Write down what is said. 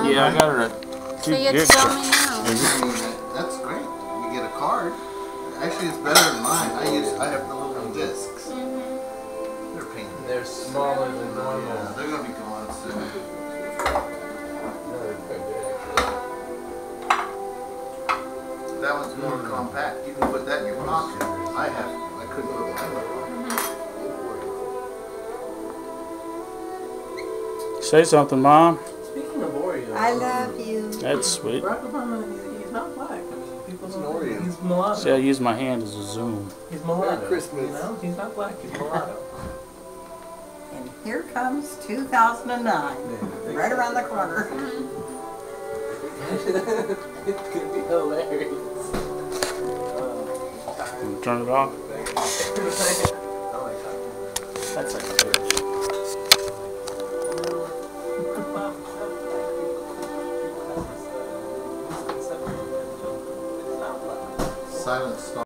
Yeah, I got her at 2 So you gigs. tell me now. I mean, that's great. You get a card. Actually, it's better than mine. I have the little discs. They're painted. They're smaller than normal. Yeah, they're gonna be gone soon. That one's more compact. You can put that in your pocket. I couldn't put mine in my pocket. Say something, Mom. Speaking of Oreo, I love you. That's sweet. Barack Obama, he's not black. I mean, people He's don't an know. Oreo. He's mulatto. See, I use my hand as a zoom. He's mulatto. Merry Christmas. You know, he's not black. He's mulatto. And here comes 2009, right around the corner. It's gonna be hilarious. Turn it off. That's like Silent Star.